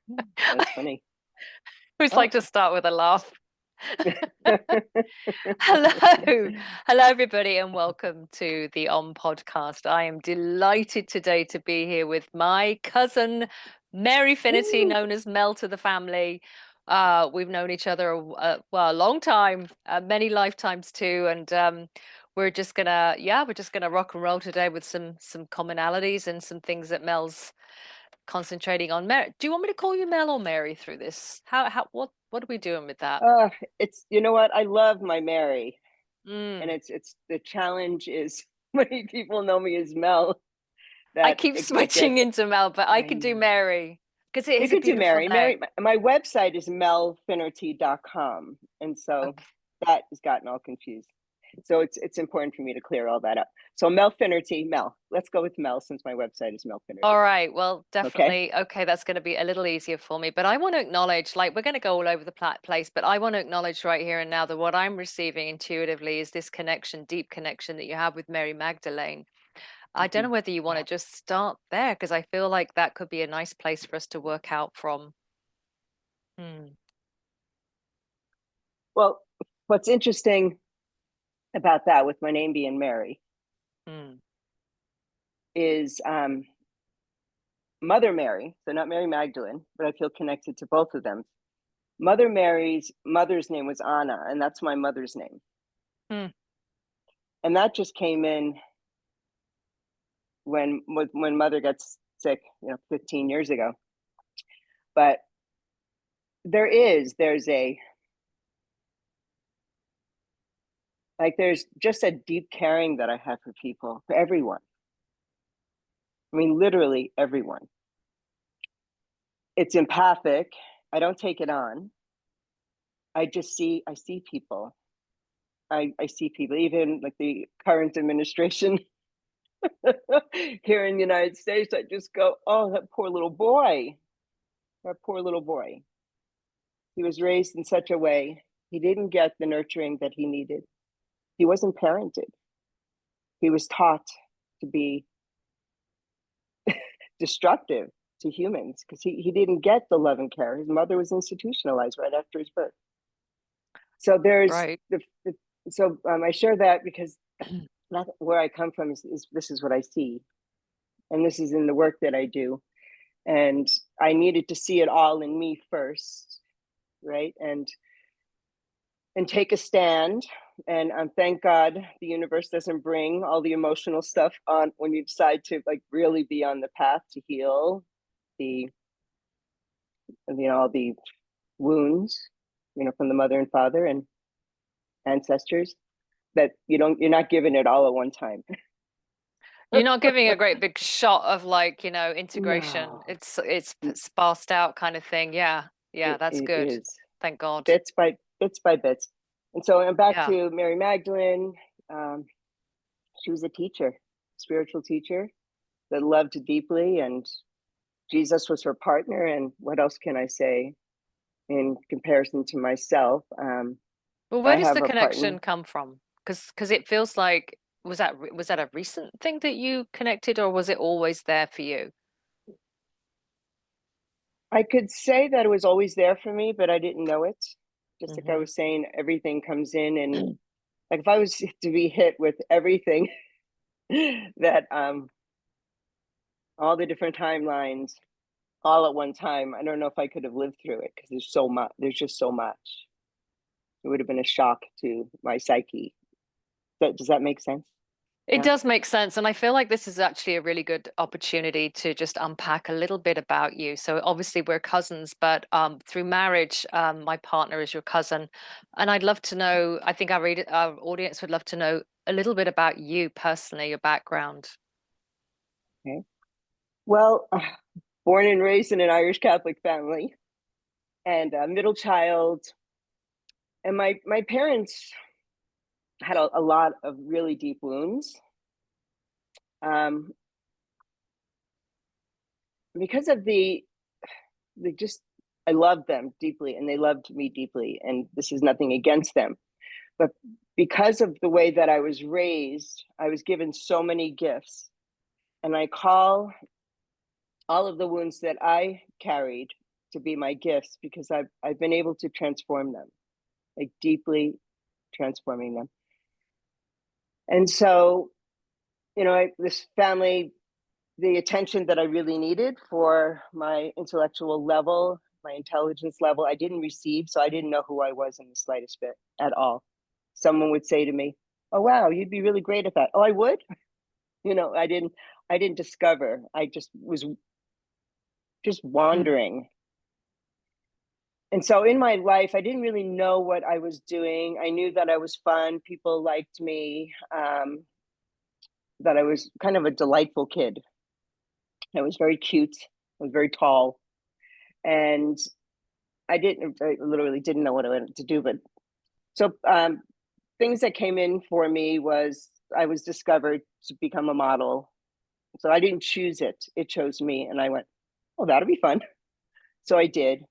That's funny. I always Oh. like to start with a laugh. Hello. Hello, everybody, and welcome to the On Podcast. I am delighted today to be here with my cousin, Mary Finnerty, Woo. known as Mel to the family. We've known each other, well, a long time, many lifetimes too. And we're just gonna rock and roll today with some commonalities and some things that Mel's concentrating on. Mary, do you want me to call you Mel or Mary through this? What are we doing with that? Uh, it's you know what? I love my Mary, and Mm. it's the challenge is many people know me as Mel. I That keep it switching gets. into Mel, but I I could do know. Mary because it You is a could do beautiful Mary. name. My website is melfinnerty.com, and so Okay. that has gotten all confused. So it's important for me to clear all that up. So Mel Finnerty, Mel. Let's go with Mel since my website is Mel All Finnerty. right. Well, Okay. definitely. Okay, that's going to be a little easier for me. But I want to acknowledge, like, we're going to go all over the place, but I want to acknowledge right here and now that what I'm receiving intuitively is this connection, deep connection that you have with Mary Magdalene. I don't Mhm. know whether you want to just start there because I feel like that could be a nice place for us to work out from. Hmm. Well, what's interesting about that with my name being Mary Hmm. is Mother Mary, so not Mary Magdalene, but I feel connected to both of them. Mother Mary's mother's name was Anna, and that's my mother's name. Hmm. And that just came in when mother got sick, 15 years ago. But there's a there's just a deep caring that I have for people, for everyone. I mean, literally everyone. It's empathic. I don't take it on. I see people. I see people, even like the current administration here in the United States. I just go, oh, that poor little boy. That poor little boy. He was raised in such a way. He didn't get the nurturing that he needed. He wasn't parented. He was taught to be destructive to humans because he didn't get the love and care. His mother was institutionalized right after his birth. So there's Right. the so I share that because not where I come from is this is what I see, and this is in the work that I do, and I needed to see it all in me first, right, and take a stand. And thank God the universe doesn't bring all the emotional stuff on when you decide to like really be on the path to heal the all the wounds, from the mother and father and ancestors, that you're not giving it all at one time. You're not giving a great big shot of like, integration. No, It's sparsed out kind of thing. Yeah. Yeah, that's it good. is Thank God. bits by bits. And so I'm back Yeah. to Mary Magdalene. Um, she was a teacher, spiritual teacher that loved deeply, and Jesus was her partner. And what else can I say in comparison to myself? Well, where I does have the a partner. connection come from? Because it feels like was that a recent thing that you connected or was it always there for you? I could say that it was always there for me, but I didn't know it. Just like I Hmm. was saying, everything comes in, and like if I was to be hit with everything that all the different timelines all at one time, I don't know if I could have lived through it because there's so much. There's just so much. It would have been a shock to my psyche. Does that make sense? It Yeah. does make sense. And I feel like this is actually a really good opportunity to just unpack a little bit about you. So obviously we're cousins, but through marriage, my partner is your cousin. And I'd love to know, I think our audience would love to know a little bit about you personally, your background. Okay. Well, born and raised in an Irish Catholic family, and a middle child, and my parents had a lot of really deep wounds. Um, because of the just I loved them deeply and they loved me deeply, and this is nothing against them, but because of the way that I was raised, I was given so many gifts, and I call all of the wounds that I carried to be my gifts because I've been able to transform them, like deeply transforming them. And so, this family, the attention that I really needed for my intellectual level, my intelligence level, I didn't receive. So I didn't know who I was in the slightest bit at all. Someone would say to me, "Oh, wow, you'd be really great at that." Oh, I would. I didn't discover. I just was just wandering. And so in my life, I didn't really know what I was doing. I knew that I was fun. People liked me, that I was kind of a delightful kid. I was very cute. I was very tall. And I literally didn't know what I wanted to do. But so things that came in for me was I was discovered to become a model. So I didn't choose it. It chose me. And I went, oh, that'll be fun. So I did.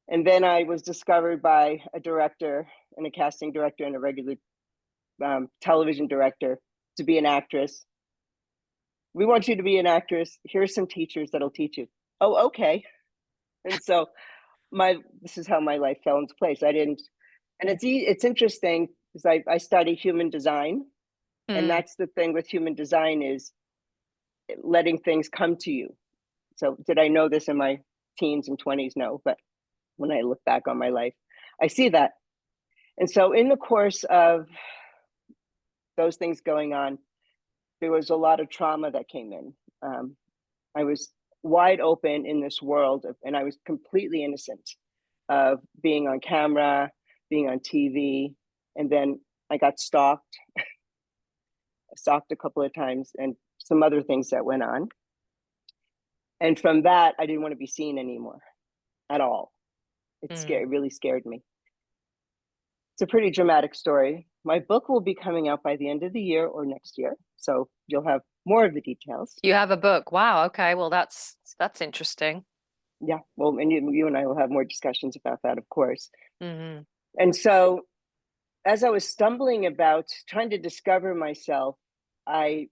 And then I was discovered by a director and a casting director and a regular television director to be an actress. We want you to be an actress. Here's some teachers that'll teach you. Oh, okay. And so this is how my life fell into place. And it's interesting because I study human design. And that's the thing with human design is letting things come to you. So did I know this in my teens and 20s? No, but when I look back on my life, I see that. And so in the course of those things going on, there was a lot of trauma that came in. I was wide open in this world and I was completely innocent of being on camera, being on TV. And then I got stalked. I stalked a couple of times and some other things that went on. And from that, I didn't want to be seen anymore at all. It really scared me. It's a pretty dramatic story. My book will be coming out by the end of the year or next year. So you'll have more of the details. You have a book. Wow. Okay. Well, that's interesting. Yeah. Well, and you and I will have more discussions about that, of course. Mm-hmm. And so as I was stumbling about trying to discover myself, I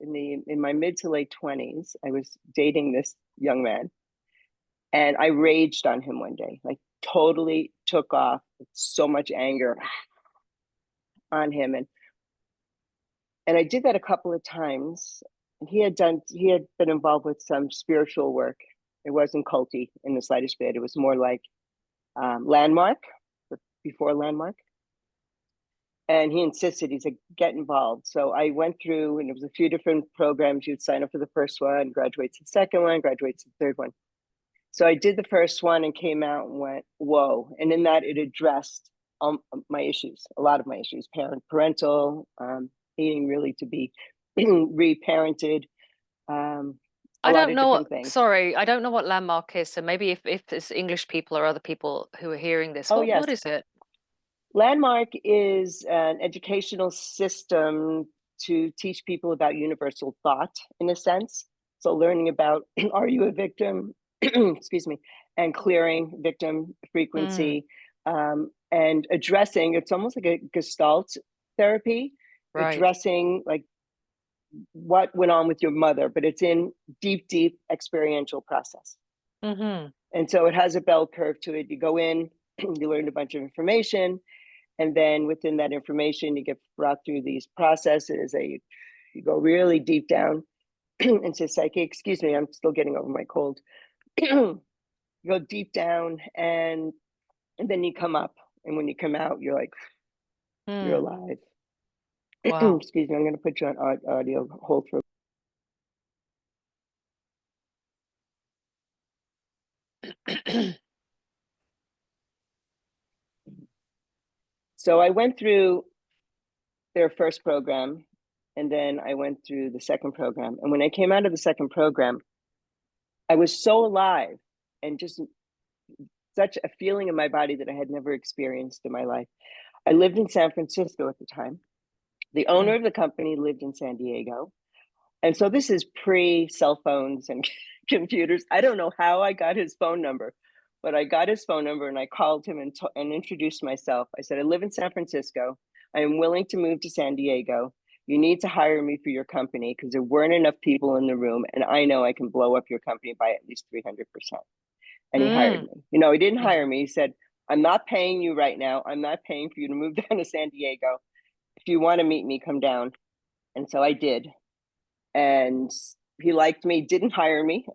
in my mid to late 20s, I was dating this young man and I raged on him one day, like totally took off with so much anger on him. And I did that a couple of times. And he had been involved with some spiritual work. It wasn't culty in the slightest bit. It was more like Landmark, before Landmark. And he insisted, he said, get involved. So I went through, and it was a few different programs. You'd sign up for the first one, graduate to the second one, graduate to the third one. So I did the first one and came out and went, whoa. And in that, it addressed my issues, a lot of my issues, parental, needing really to be reparented. I don't know what, sorry, I don't know what Landmark is. So maybe if it's English people or other people who are hearing this, what is it? Landmark is an educational system to teach people about universal thought, in a sense. So learning about, are you a victim? Excuse me, and clearing victim frequency, and addressing, it's almost like a Gestalt therapy, addressing like what went on with your mother, but it's in deep experiential process. And so it has a bell curve to it. You go in, you learn a bunch of information, and then within that information, you get brought through these processes. You go really deep down into psyche. Excuse me, I'm still getting over my cold. You go deep down, and then you come up. And when you come out, you're like, you're alive. Wow. Excuse me, I'm going to put you on audio hold for. So I went through their first program, and then I went through the second program. And when I came out of the second program, I was so alive and just such a feeling in my body that I had never experienced in my life. I lived in San Francisco at the time. The owner of the company lived in San Diego. And so this is pre-cell phones and computers. I don't know how I got his phone number, but I got his phone number and I called him and introduced myself. I said, I live in San Francisco. I am willing to move to San Diego. You need to hire me for your company because there weren't enough people in the room. And I know I can blow up your company by at least 300%. And he hired Mm. me. He didn't hire me. He said, I'm not paying you right now. I'm not paying for you to move down to San Diego. If you want to meet me, come down. And so I did. And he liked me, didn't hire me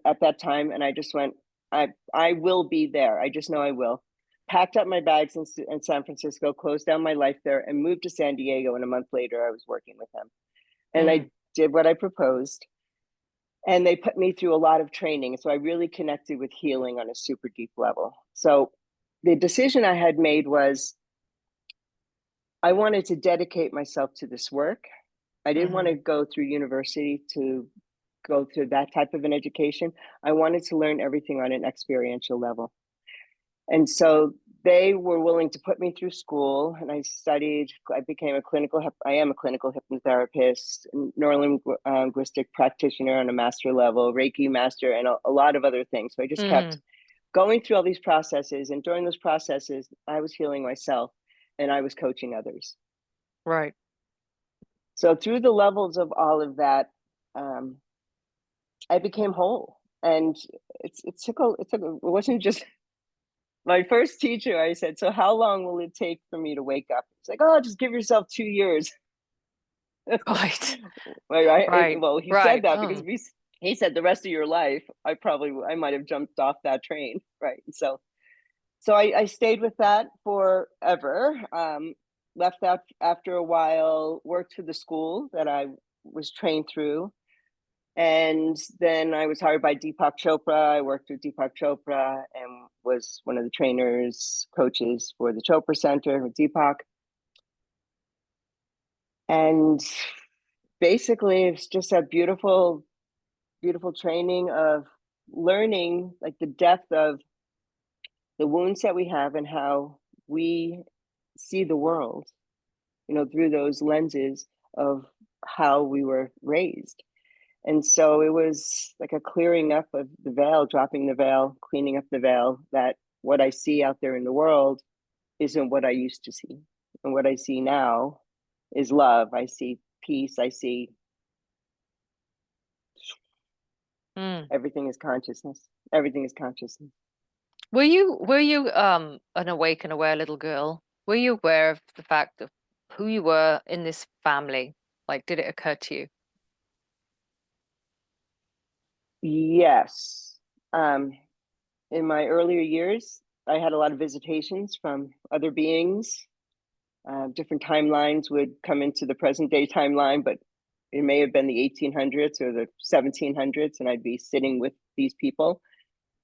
at that time. And I just went, I will be there. I just know I will. Packed up my bags in San Francisco, closed down my life there, and moved to San Diego. And a month later, I was working with him. And I did what I proposed. And they put me through a lot of training. So I really connected with healing on a super deep level. So the decision I had made was I wanted to dedicate myself to this work. I didn't want to go through university to go through that type of an education. I wanted to learn everything on an experiential level. And so they were willing to put me through school, and I studied. I am a clinical hypnotherapist, neuro-linguistic practitioner on a master level, Reiki master, and a lot of other things. So I just kept going through all these processes. And during those processes, I was healing myself and I was coaching others. Right. So through the levels of all of that, I became whole. And it wasn't just my first teacher. I said, so how long will it take for me to wake up? It's like, oh, just give yourself 2 years. Right. Right. Right. Well, he said that because he said the rest of your life, I might have jumped off that train. Right. So I stayed with that forever. Left out after a while, worked for the school that I was trained through. And then I was hired by Deepak Chopra. I worked with Deepak Chopra and was one of the trainers, coaches for the Chopra Center with Deepak. And basically, it's just a beautiful, beautiful training of learning like the depth of the wounds that we have and how we see the world, through those lenses of how we were raised. And so it was like a clearing up of the veil, dropping the veil, cleaning up the veil, that what I see out there in the world isn't what I used to see. And what I see now is love. I see peace. I see everything is consciousness. Everything is consciousness. Were you an awake and aware little girl? Were you aware of the fact of who you were in this family? Like, did it occur to you? Yes. In my earlier years, I had a lot of visitations from other beings. Different timelines would come into the present day timeline, but it may have been the 1800s or the 1700s, and I'd be sitting with these people.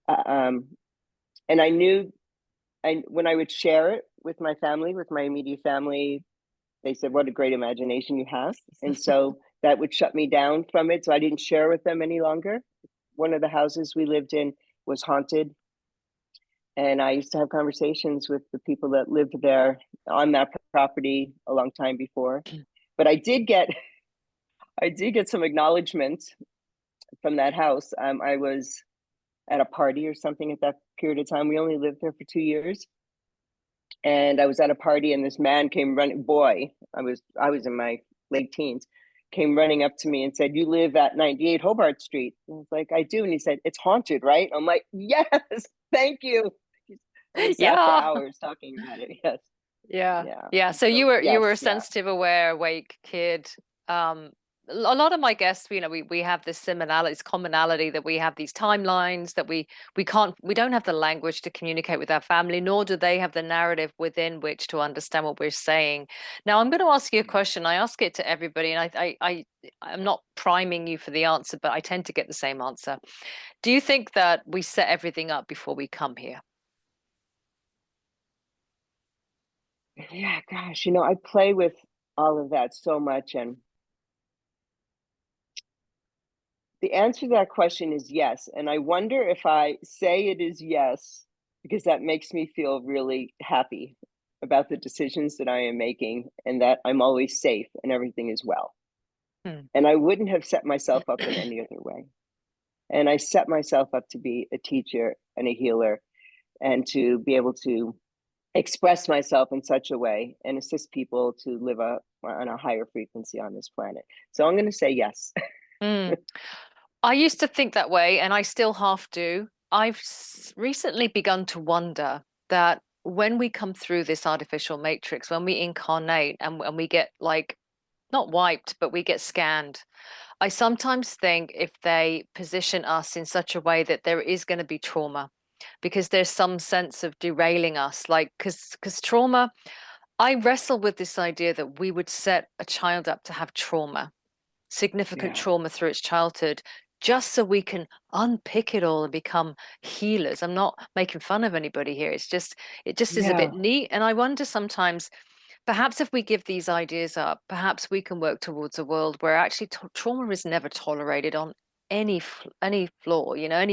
And I knew when I would share it with my family, with my immediate family, they said, what a great imagination you have. And so that would shut me down from it. So I didn't share with them any longer. One of the houses we lived in was haunted. And I used to have conversations with the people that lived there on that property a long time before. But I did get some acknowledgement from that house. I was at a party or something at that period of time. We only lived there for 2 years. And I was at a party and this man came running, I was in my late teens, came running up to me and said, you live at 98 Hobart Street? And I was like, I do. And he said, it's haunted, right? I'm like, yes, thank you. And we sat for Yeah. hours talking about it. Yes. Yeah. Yeah. Yeah. So you were a Yeah. sensitive, aware, awake kid. A lot of my guests, we have this similarity, this commonality that we have these timelines that we don't have the language to communicate with our family, nor do they have the narrative within which to understand what we're saying. Now, I'm going to ask you a question. I ask it to everybody, and I'm not priming you for the answer, but I tend to get the same answer. Do you think that we set everything up before we come here? Yeah, gosh, I play with all of that so much. And the answer to that question is yes. And I wonder if I say it is yes, because that makes me feel really happy about the decisions that I am making and that I'm always safe and everything is well. And I wouldn't have set myself up in any other way. And I set myself up to be a teacher and a healer and to be able to express myself in such a way and assist people to live on a higher frequency on this planet. So I'm going to say yes. I used to think that way, and I still half do. I've recently begun to wonder that when we come through this artificial matrix, when we incarnate and we get like not wiped, but we get scanned, I sometimes think if they position us in such a way that there is going to be trauma, because there's some sense of derailing us, like because trauma, I wrestle with this idea that we would set a child up to have trauma, significant Yeah. trauma through its childhood, just so we can unpick it all and become healers. I'm not making fun of anybody here. It just is a bit Yeah. neat. And I wonder sometimes, perhaps if we give these ideas up, perhaps we can work towards a world where actually trauma is never tolerated on any floor, you know,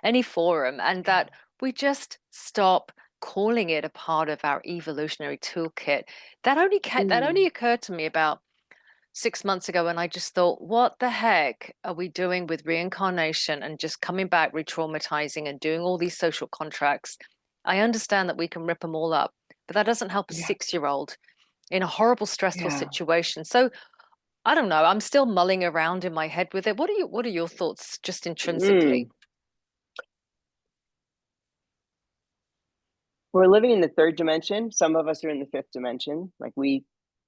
any forum, and that we just stop calling it a part of our evolutionary toolkit. That Mm. only occurred to me about 6 months ago, and I just thought, what the heck are we doing with reincarnation and just coming back, re-traumatizing and doing all these social contracts? I understand that we can rip them all up, but that doesn't help a Yeah. 6-year-old in a horrible, stressful Yeah. situation. So I don't know. I'm still mulling around in my head with it. What are your thoughts just intrinsically? Mm. We're living in the third dimension. Some of us are in the fifth dimension,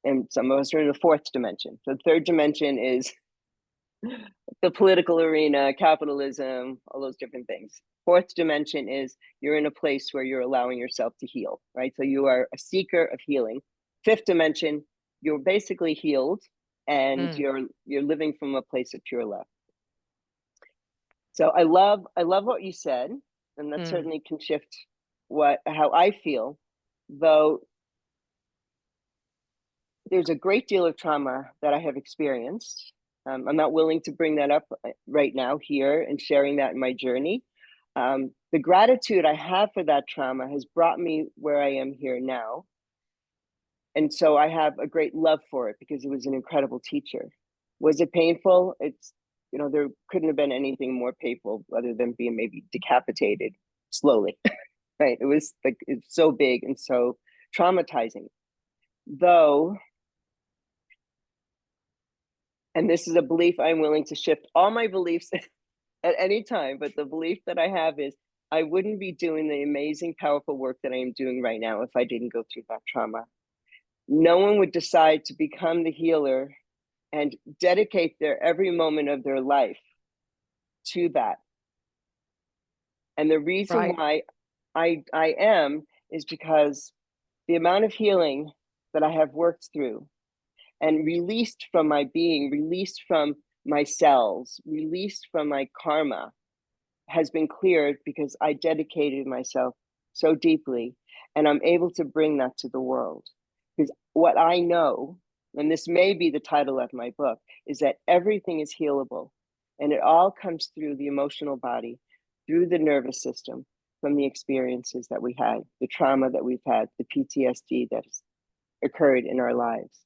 and some of us are in the fourth dimension. So the third dimension is the political arena, capitalism, all those different things. Fourth dimension is you're in a place where you're allowing yourself to heal, right? So you are a seeker of healing. Fifth dimension, you're basically healed and Mm, you're living from a place of pure love. So I love what you said, and that mm, certainly can shift how I feel, though there's a great deal of trauma that I have experienced. I'm not willing to bring that up right now here and sharing that in my journey. The gratitude I have for that trauma has brought me where I am here now. And so I have a great love for it because it was an incredible teacher. Was it painful? There couldn't have been anything more painful other than being maybe decapitated slowly, right? It was like, it's so big and so traumatizing. Though, and this is a belief I'm willing to shift all my beliefs at any time, but the belief that I have is I wouldn't be doing the amazing, powerful work that I am doing right now if I didn't go through that trauma. No one would decide to become the healer and dedicate their every moment of their life to that. And the reason right, why I am is because the amount of healing that I have worked through and released from my being, released from my cells, released from my karma has been cleared because I dedicated myself so deeply, and I'm able to bring that to the world. Because what I know, and this may be the title of my book, is that everything is healable, and it all comes through the emotional body, through the nervous system, from the experiences that we had, the trauma that we've had, the PTSD that has occurred in our lives.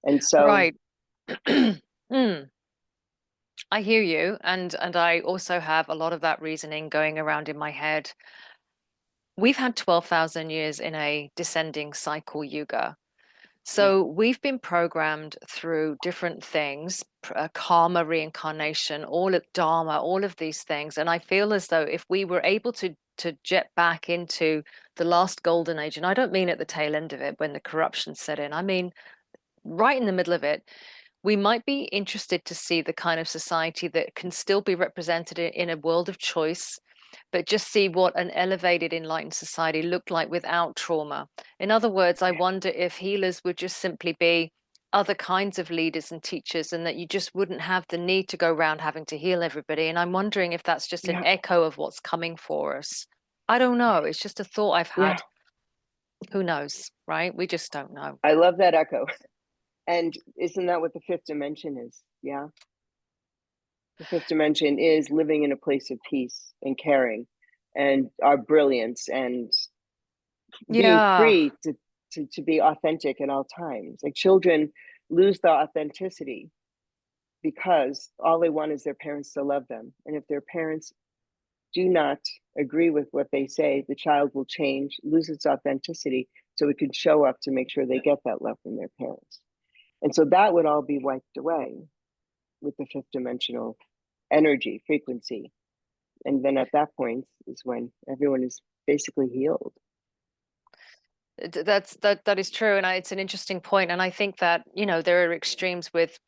And so, right. Mm, I hear you, and I also have a lot of that reasoning going around in my head. We've had 12,000 years in a descending cycle yuga. yeah, So we've been programmed through different things, karma, reincarnation, all of dharma, all of these things. And I feel as though if we were able to jet back into the last golden age, and I don't mean at the tail end of it when the corruption set in, I mean right in the middle of it, we might be interested to see the kind of society that can still be represented in a world of choice, but just see what an elevated, enlightened society looked like without trauma. In other words, I yeah, wonder if healers would just simply be other kinds of leaders and teachers, and that you just wouldn't have the need to go around having to heal everybody. And I'm wondering if that's just an yeah, echo of what's coming for us. I don't know. It's just a thought I've yeah. had. Who knows, right? We just don't know. I love that echo. And isn't that what the fifth dimension is? Yeah. The fifth dimension is living in a place of peace and caring and our brilliance and being Yeah, free to be authentic at all times. Like children lose the authenticity because all they want is their parents to love them. And if their parents do not agree with what they say, the child will change, lose its authenticity so it can show up to make sure they get that love from their parents. And so that would all be wiped away with the fifth dimensional energy frequency. And then at that point is when everyone is basically healed. That is true, and it's an interesting point. And I think that, you know, there are extremes with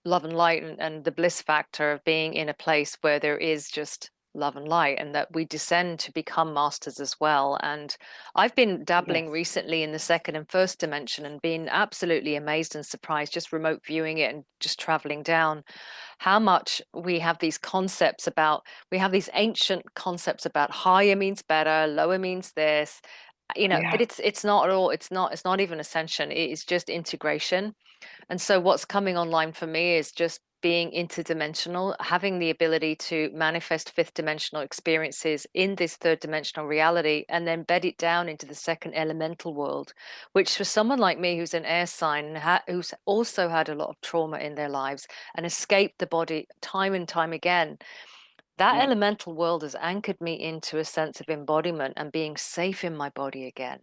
love and light, and the bliss factor of being in a place where there is just love and light, and that we descend to become masters as well. And I've been dabbling Yes. recently in the second and first dimension and been absolutely amazed and surprised, just remote viewing it and just traveling down, how much we have these concepts about, we have these ancient concepts about higher means better, lower means this, you know, but Yeah. it's not at all, it's not even ascension, it is just integration. And so what's coming online for me is just being interdimensional, having the ability to manifest fifth dimensional experiences in this third dimensional reality, and then bed it down into the second elemental world, which for someone like me who's an air sign and who's also had a lot of trauma in their lives and escaped the body time and time again, that Yeah. elemental world has anchored me into a sense of embodiment and being safe in my body again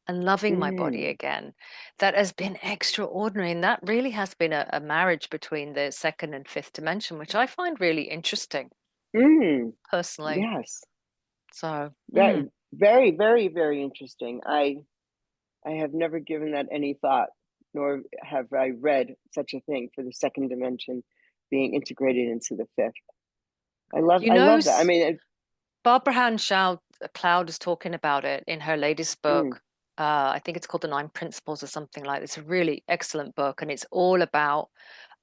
and loving my body Mm. again. That has been extraordinary. And that really has been a marriage between the second and fifth dimension, which I find really interesting Mm. personally. Yes. So, Very, very, very, very interesting. I have never given that any thought, nor have I read such a thing for the second dimension being integrated into the fifth. you I know, love that. I mean, Barbara Hanshaw Cloud is talking about it in her latest mm, book. I think it's called The Nine Principles or something like this. It's a really excellent book, and it's all about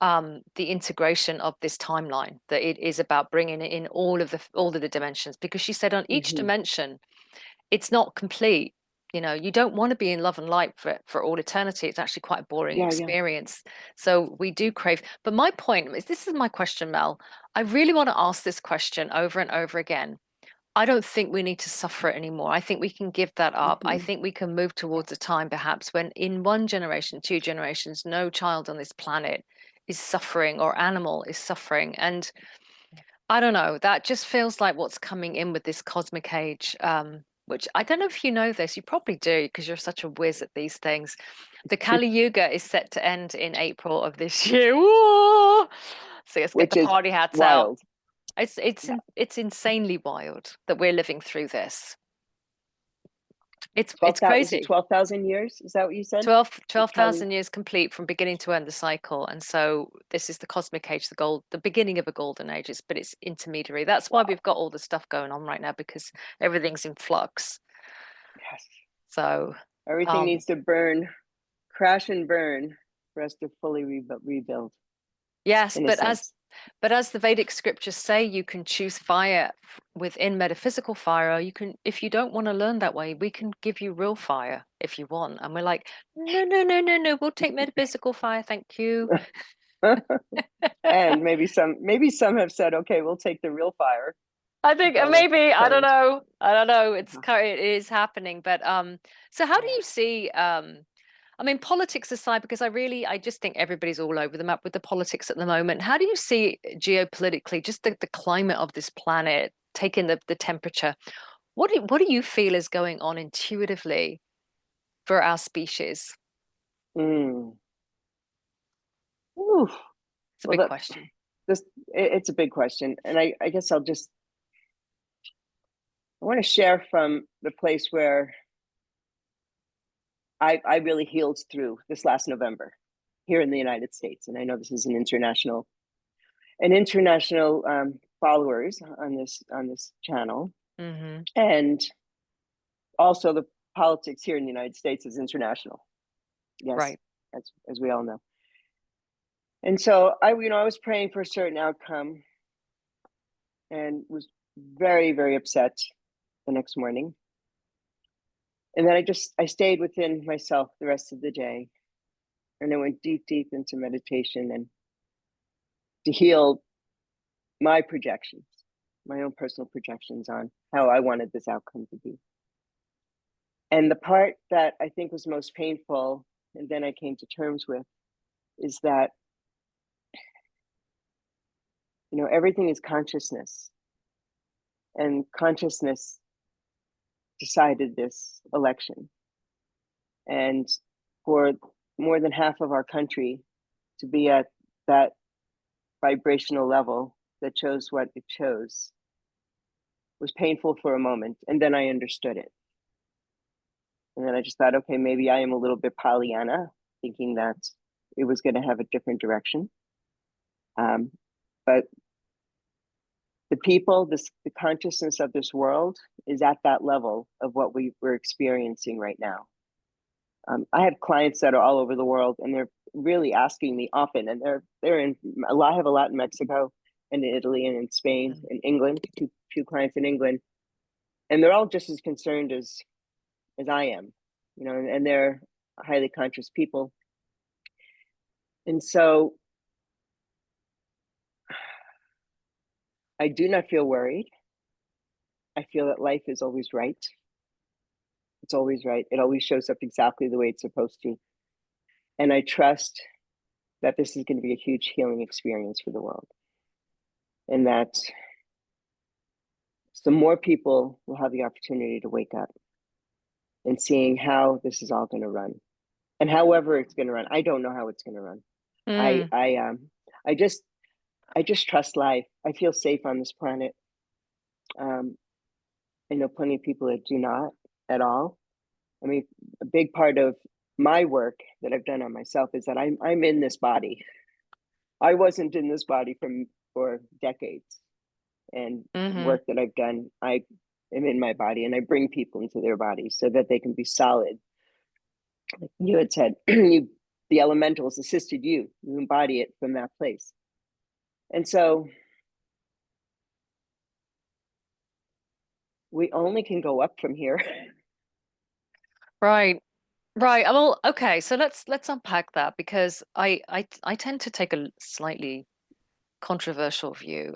the integration of this timeline. That it is about bringing in all of the dimensions, because she said on each hmm dimension, it's not complete. You know, you don't want to be in love and light for all eternity. It's actually quite a boring yeah, yeah. experience. So we do crave. But my point is, this is my question, Mel. I really want to ask this question over and over again. I don't think we need to suffer it anymore. I think we can give that up. I hmm think we can move towards a time perhaps when in one generation, two generations, no child on this planet is suffering or animal is suffering. And I don't know, that just feels like what's coming in with this cosmic age, which I don't know if you know this, you probably do because you're such a whiz at these things. The Kali Yuga is set to end in April of this year. Whoa! So let's get Which the is party hats out. wild. Yeah. It's insanely wild that we're living through this. It's 12,000, is it crazy. 12,000 years? Is that what you said? The Kali? 12,000 years complete from beginning to end the cycle. And so this is the cosmic age, the beginning of a golden age, but it's intermediary. That's why Wow. we've got all the stuff going on right now, because everything's in flux. Yes. So, Everything um, needs to burn, crash and burn for us to fully rebuild, yes, in a sense. but as the Vedic scriptures say, you can choose fire within metaphysical fire, or you can, if you don't want to learn that way, we can give you real fire if you want. And we're like, no, no, no, no, no, we'll take metaphysical fire, thank you. And maybe some have said, okay, we'll take the real fire. I think All the maybe, I don't current. know. I don't know. Uh-huh. It is happening. But so how do Yeah. you see I mean, politics aside, because I just think everybody's all over the map with the politics at the moment. How do you see geopolitically, just the climate of this planet, taking the temperature? What do you feel is going on intuitively for our species? Mm. Oof. It's a Well, big question. this it's a big question, and I guess I want to share from the place where I really healed through this last November here in the United States, and I know this is an international followers on this channel, Hmm. and also the politics here in the United States is international. Yes, Right. as we all know. And so I was praying for a certain outcome and was very, very upset the next morning. And then I stayed within myself the rest of the day. And I went deep, deep into meditation and to heal my projections, my own personal projections on how I wanted this outcome to be. And the part that I think was most painful, and then I came to terms with, is that, everything is consciousness. And consciousness decided this election. And for more than half of our country to be at that vibrational level that chose what it chose, was painful for a moment, and then I understood it. And then I just thought, okay, maybe I am a little bit Pollyanna, thinking that it was going to have a different direction. But the people, the consciousness of this world is at that level of what we're experiencing right now. I have clients that are all over the world, and they're really asking me often, and they're in a lot. I have a lot in Mexico, and in Italy, and in Spain, and England. Two clients in England, and they're all just as concerned as I am, you know, and they're highly conscious people, and so I do not feel worried. I feel that life is always right. It's always right. It always shows up exactly the way it's supposed to, and I trust that this is going to be a huge healing experience for the world, and that some more people will have the opportunity to wake up and seeing how this is all going to run, and however it's going to run. I don't know how it's going to run. I Mm. I I just trust life. I feel safe on this planet. Um, I know plenty of people that do not at all. I mean, a big part of my work that I've done on myself is that I'm in this body. I wasn't in this body for decades, and the Mm-hmm. work that I've done, I am in my body, and I bring people into their bodies so that they can be solid. Like you had said, the elementals assisted you. You embody it from that place, and so we only can go up from here. Right. Right. Well, okay. So let's unpack that because I tend to take a slightly controversial view.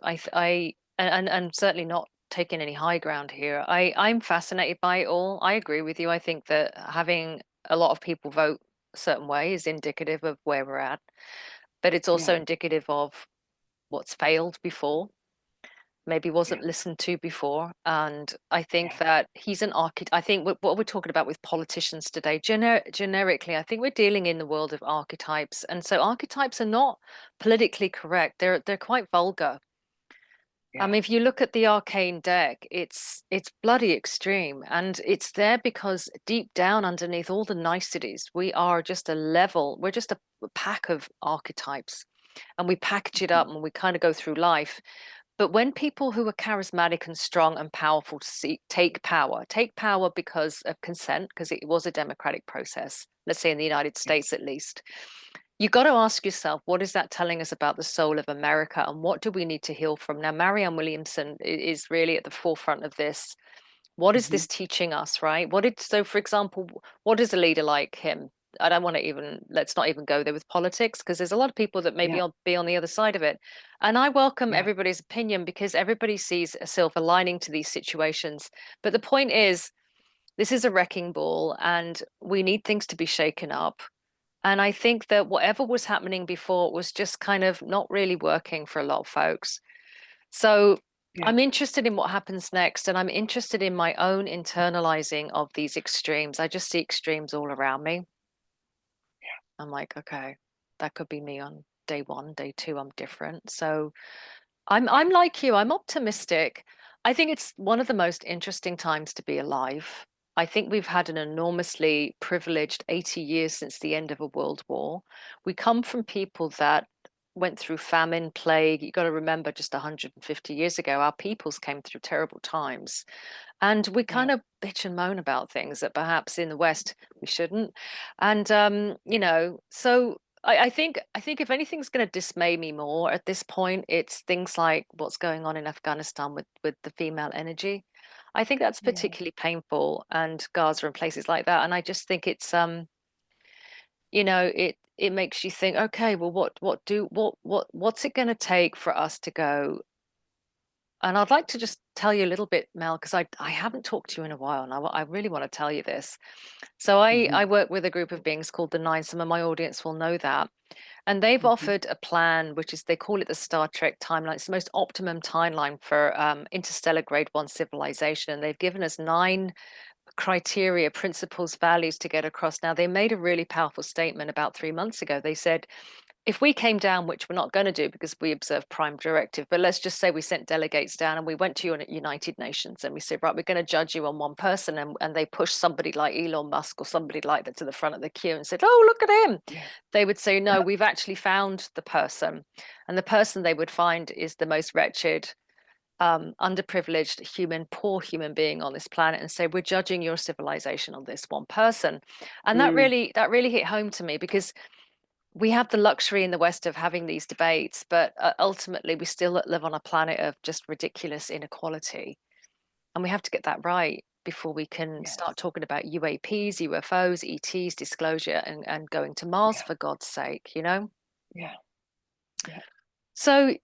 And certainly not taking any high ground here. I'm fascinated by it all. I agree with you. I think that having a lot of people vote a certain way is indicative of where we're at, but it's Yeah, also indicative of what's failed before, maybe yeah, wasn't listened to before. And I think yeah, that he's an architect. I think what we're talking about with politicians today, generically, I think we're dealing in the world of archetypes. And so archetypes are not politically correct. They're quite vulgar. I yeah, mean, if you look at the arcane deck, it's bloody extreme, and it's there because deep down underneath all the niceties, we are just a level. We're just a pack of archetypes, and we package it up mhm, and we kind of go through life. But when people who are charismatic and strong and powerful take power because of consent, because it was a democratic process, let's say in the United yeah, States at least, you got to ask yourself, what is that telling us about the soul of America and what do we need to heal from? Now, Marianne Williamson is really at the forefront of this. What is mhm, this teaching us, right? So for example, what is a leader like him? I don't want to even, let's not even go there with politics because there's a lot of people that maybe yeah, will be on the other side of it. And I welcome yeah, everybody's opinion because everybody sees a silver lining to these situations. But the point is, this is a wrecking ball and we need things to be shaken up. And I think that whatever was happening before was just kind of not really working for a lot of folks. So yeah, I'm interested in what happens next, and I'm interested in my own internalizing of these extremes. I just see extremes all around me. I'm like, okay, that could be me on day one, day two, I'm different. So I'm like you, I'm optimistic. I think it's one of the most interesting times to be alive. I think we've had an enormously privileged 80 years since the end of a world war. We come from people that went through famine, plague. You got to remember just 150 years ago, our peoples came through terrible times. And we yeah, kind of bitch and moan about things that perhaps in the West we shouldn't. And so I think if anything's going to dismay me more at this point, it's things like what's going on in Afghanistan with the female energy. I think that's yeah, particularly painful, and Gaza and places like that. And I just think it makes you think, okay, well, what's it going to take for us to go? And I'd like to just tell you a little bit, Mel, because I haven't talked to you in a while, and I really want to tell you this. So I mhm, work with a group of beings called the Nine. Some of my audience will know that. And they've mhm, offered a plan, which is they call it the Star Trek timeline. It's the most optimum timeline for interstellar grade one civilization. And they've given us nine criteria, principles, values to get across. Now, they made a really powerful statement about 3 months ago. They said, if we came down, which we're not going to do because we observe prime directive, but let's just say we sent delegates down and we went to United Nations and we said, right, we're going to judge you on one person, and they push somebody like Elon Musk or somebody like that to the front of the queue and said, oh, look at him. Yeah. They would say, no, we've actually found the person. And the person they would find is the most wretched, underprivileged human, poor human being on this planet, and say, we're judging your civilization on this one person. And that really hit home to me, because we have the luxury in the West of having these debates, but ultimately we still live on a planet of just ridiculous inequality. And we have to get that right before we can start Yes. talking about UAPs, UFOs, ETs, disclosure, and going to Mars, Yeah. for God's sake, you know? Yeah. Yeah. So,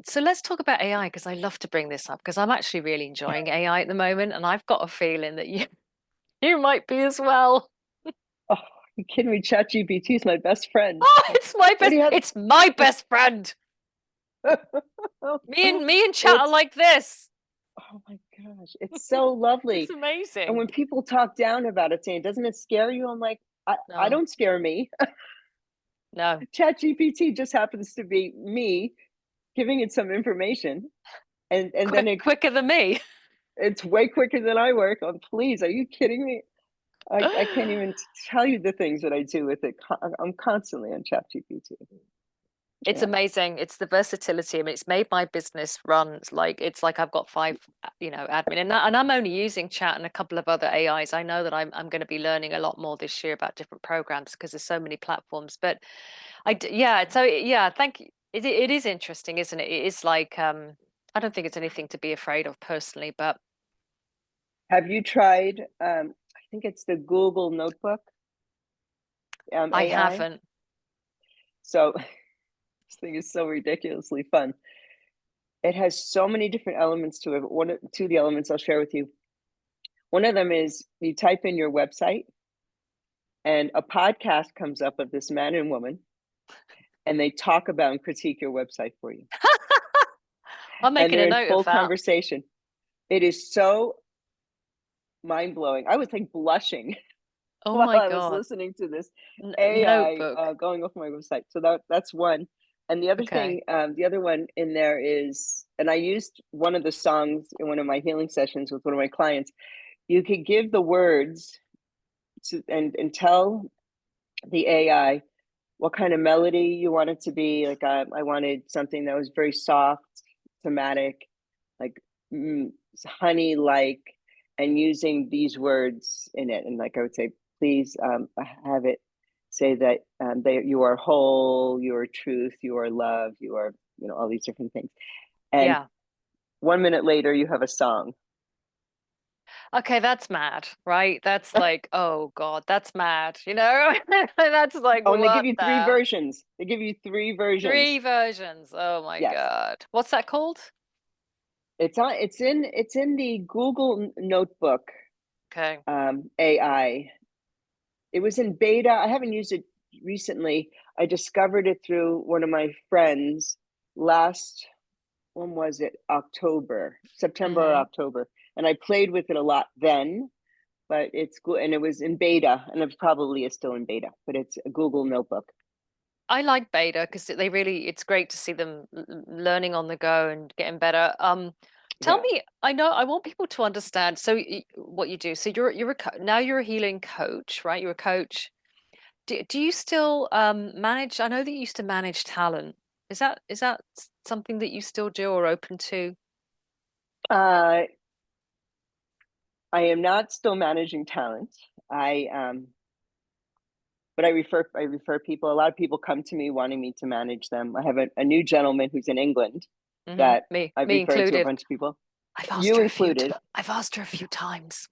so let's talk about AI, because I love to bring this up because I'm actually really enjoying AI at the moment. And I've got a feeling that you might be as well. Oh, you kidding me? ChatGPT is my best friend. Oh, it's my What do best, you have? it's my best friend. Me and chat are It's, like this. oh my gosh, it's so It's lovely. And amazing. when people talk down about it, saying, doesn't it scare you? I'm like, I No, don't scare me. no. ChatGPT just happens to be me giving it some information. And then Quicker than me. it's way quicker than I work. Oh, please, are you kidding me? I can't even tell you the things that I do with it. I'm constantly on ChatGPT. It's Yeah. amazing. It's the versatility. I mean, it's made my business run. It's like I've got five, admin, and I'm only using chat and a couple of other AIs. I know that I'm going to be learning a lot more this year about different programs because there's so many platforms. But yeah. So yeah, thank you. It is interesting, isn't it? It is like I don't think it's anything to be afraid of personally, but Have you tried? I think it's the Google Notebook I AI. haven't. So this thing is so ridiculously fun. It has so many different elements to it. Two of the elements I'll share with you. One of them is you type in your website, and a podcast comes up of this man and woman, and they talk about and critique your website for you. I'm And making they're a in note of full that. conversation. It is so mind blowing. I was like blushing Oh while my I was God. listening to this AI Notebook. going off my website. So that's one. And the other Okay. thing, the other one in there is, and I used one of the songs in one of my healing sessions with one of my clients. You could give the words to and tell the AI what kind of melody you want it to be. Like I wanted something that was very soft, thematic, like honey like, and using these words in it. And like I would say, please have it say that you are whole, you are truth, you are love, you are, all these different things. And Yeah. 1 minute later, you have a song. Okay, that's mad, right? That's like, oh God, that's mad, you know? That's like, Oh, and they give what you three the? versions. They give you three versions. Three versions. Oh my Yes. God. What's that called? It's in the Google Notebook Okay. AI. It was in beta. I haven't used it recently. I discovered it through one of my friends last, when was it? September or Hmm. October. And I played with it a lot then, but it's good. And it was in beta, and it probably is still in beta, but it's a Google Notebook. I like beta because it's great to see them learning on the go and getting better. Tell Yeah. me, I know I want people to understand. So what you do, so now you're a healing coach, right? You're a coach. Do you still manage? I know that you used to manage talent. Is that something that you still do or open to? Uh, I am not still managing talent. But I refer people. A lot of people come to me wanting me to manage them. I have a new gentleman who's in England that I've Me referred to a included. bunch of people, I've asked you her a few included. times. I've asked her a few times.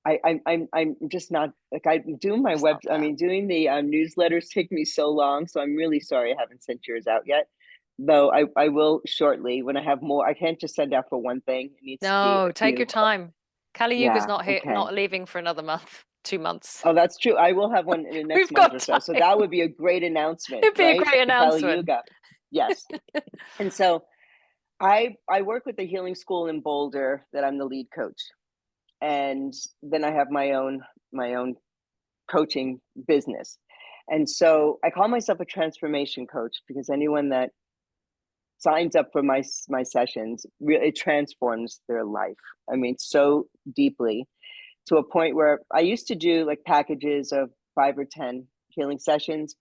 I'm just not like I doing my Just web. not I there. mean, doing the newsletters take me so long, so I'm really sorry I haven't sent yours out yet. Though I will shortly when I have more. I can't just send out for one thing. It needs to be No, a take your few. time. Kali Yuga's Yeah. not here, Okay. not leaving for another month, 2 months. Oh, that's true. I will have one in the next We've month got or so. So time. that would be a great announcement, It'd be a right? great For Kali announcement. Yuga. Yes. And so I work with the healing school in Boulder that I'm the lead coach. And then I have my own coaching business. And so I call myself a transformation coach because anyone that signs up for my sessions, really, it transforms their life. I mean, so deeply, to a point where I used to do like packages of 5 or 10 healing sessions.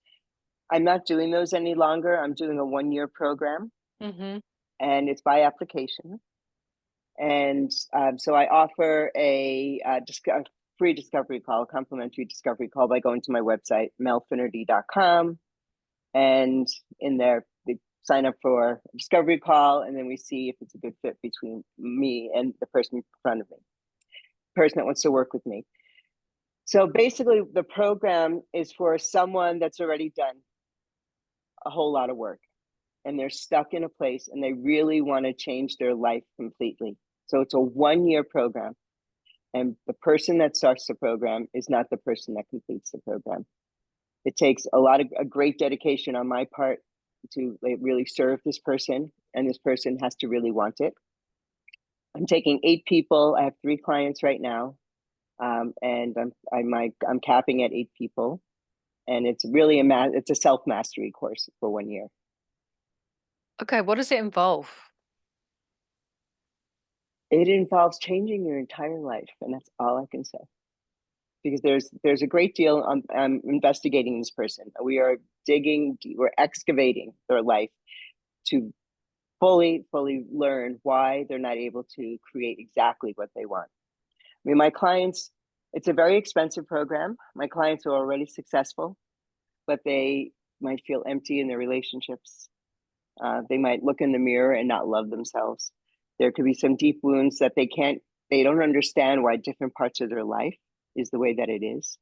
I'm not doing those any longer. I'm doing a 1-year program, Mm-hmm. and it's by application. And so I offer a free discovery call, a complimentary discovery call, by going to my website, melfinnerty.com. And in there, they sign up for a discovery call, and then we see if it's a good fit between me and the person in front of me, person that wants to work with me. So basically, the program is for someone that's already done a whole lot of work and they're stuck in a place and they really want to change their life completely. So it's a 1-year program. And the person that starts the program is not the person that completes the program. It takes a great dedication on my part to like, really serve this person, and this person has to really want it. I'm taking 8 people. I have 3 clients right now, and I'm capping at 8 people, and it's really it's a self mastery course for 1 year. Okay, what does it involve? It involves changing your entire life, and that's all I can say. Because there's a great deal. I'm investigating this person. We are we're excavating their life to fully learn why they're not able to create exactly what they want. I mean, my clients, it's a very expensive program. My clients are already successful, but they might feel empty in their relationships. They might look in the mirror and not love themselves. There could be some deep wounds that they don't understand why different parts of their life is the way that it is.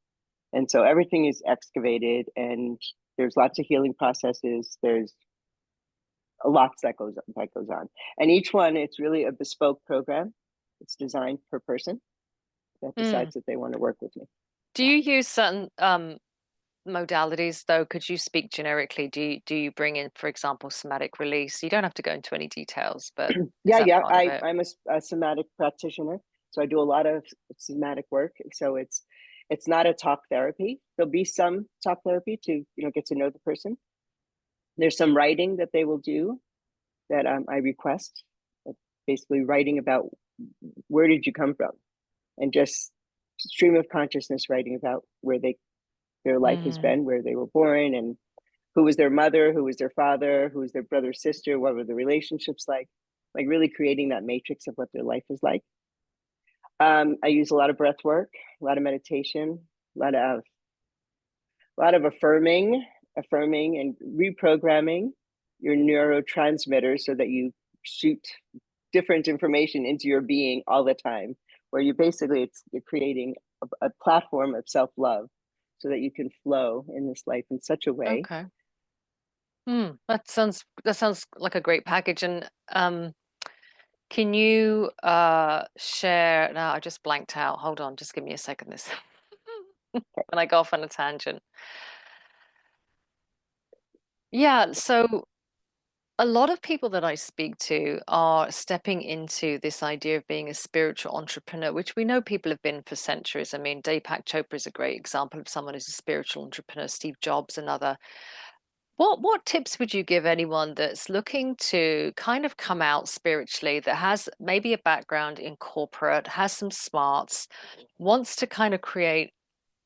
And so everything is excavated, and there's lots of healing processes. There's a lot that goes on. And each one, it's really a bespoke program. It's designed per person that decides that they want to work with me. Do you use certain modalities though? Could you speak generically? Do you bring in, for example, somatic release? You don't have to go into any details, but is that part of it? I'm a somatic practitioner, so I do a lot of somatic work. So it's not a talk therapy. There'll be some talk therapy to get to know the person. There's some writing that they will do that I request, basically writing about where did you come from, and just stream of consciousness writing about where their life has been, where they were born, and who was their mother, who was their father, who was their brother, sister, what were the relationships like really creating that matrix of what their life is like. I use a lot of breath work, a lot of meditation, a lot of affirming and reprogramming your neurotransmitters so that you shoot different information into your being all the time, where you're creating a platform of self-love so that you can flow in this life in such a way. Okay. That sounds like a great package. And can you share? No, I just blanked out. Hold on, just give me a second. This when I go off on a tangent. Yeah, so a lot of people that I speak to are stepping into this idea of being a spiritual entrepreneur, which we know people have been for centuries. I mean, Deepak Chopra is a great example of someone who's a spiritual entrepreneur, Steve Jobs, another. What tips would you give anyone that's looking to kind of come out spiritually, that has maybe a background in corporate, has some smarts, wants to kind of create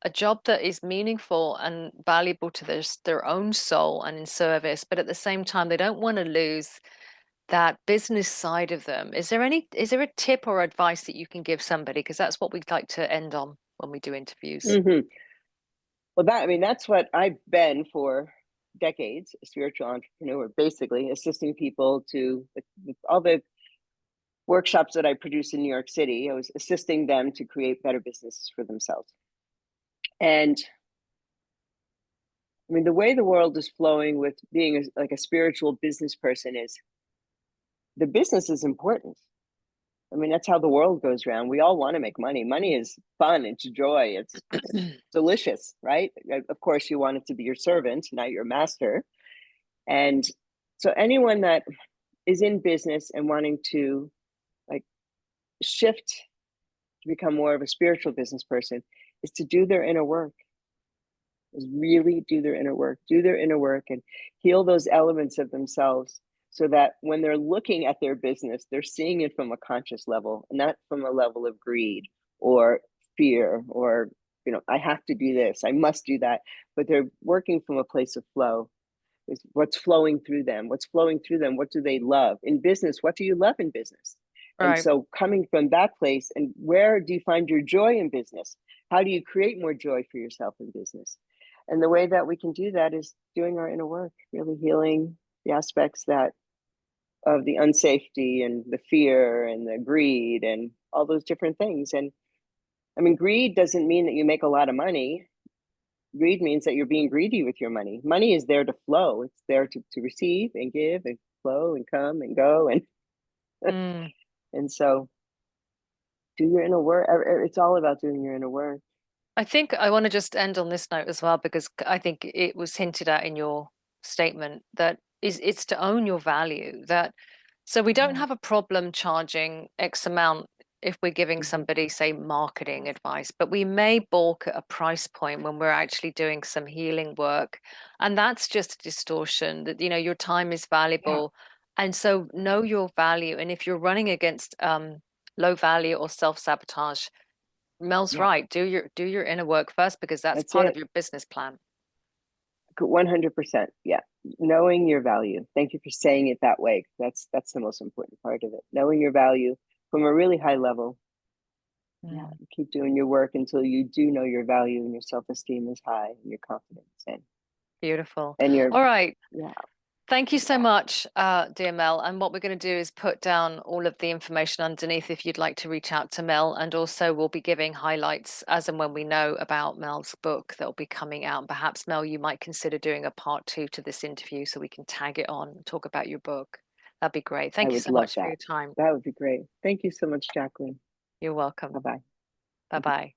a job that is meaningful and valuable to their own soul and in service, but at the same time they don't want to lose that business side of them? Is there a tip or advice that you can give somebody? Because that's what we'd like to end on when we do interviews. Mm-hmm. Well, that's what I've been for decades, a spiritual entrepreneur, basically assisting people with all the workshops that I produce in New York City. I was assisting them to create better businesses for themselves. And I mean, the way the world is flowing with being like a spiritual business person is the business is important. I mean, that's how the world goes around. We all want to make money. Money is fun. It's joy. It's delicious, right? Of course, you want it to be your servant, not your master. And so anyone that is in business and wanting to like shift to become more of a spiritual business person is to do their inner work. is really do their inner work, and heal those elements of themselves so that when they're looking at their business, they're seeing it from a conscious level, not from a level of greed or fear or, I have to do this, I must do that. But they're working from a place of flow. Is what's flowing through them. What's flowing through them? What do they love in business? What do you love in business? And Right. so coming from that place, and where do you find your joy in business? How do you create more joy for yourself in business? And the way that we can do that is doing our inner work, really healing the aspects that of the unsafety and the fear and the greed and all those different things. And I mean, greed doesn't mean that you make a lot of money. Greed means that you're being greedy with your money. Money is there to flow. It's there to receive and give and flow and come and go. Mm. And so do your inner work. It's all about doing your inner work. I think I want to just end on this note as well, because I think it was hinted at in your statement that it's to own your value. That so we don't Yeah. have a problem charging X amount if we're giving Mm-hmm. somebody, say, marketing advice, but we may balk at a price point when we're actually doing some healing work. And that's just a distortion that, your time is Yeah. valuable. And so know your value. And if you're running against low value or self-sabotage, Mel's Yeah. right. Do your inner work first, because that's That's part of it. your business plan. 100%. Yeah. Knowing your value. Thank you for saying it that way. That's the most important part of it. Knowing your value from a really high level. Yeah. Mm. Keep doing your work until you do know your value and your self-esteem is high and your confidence Beautiful. and your, All right. yeah. Thank you so much, dear Mel. And what we're going to do is put down all of the information underneath if you'd like to reach out to Mel. And also, we'll be giving highlights as and when we know about Mel's book that will be coming out. And perhaps, Mel, you might consider doing a part 2 to this interview so we can tag it on and talk about your book. That'd be great. I Thank you would so love much for that. your time. That would be great. Thank you so much, Jacqueline. You're welcome. Bye bye. Bye bye.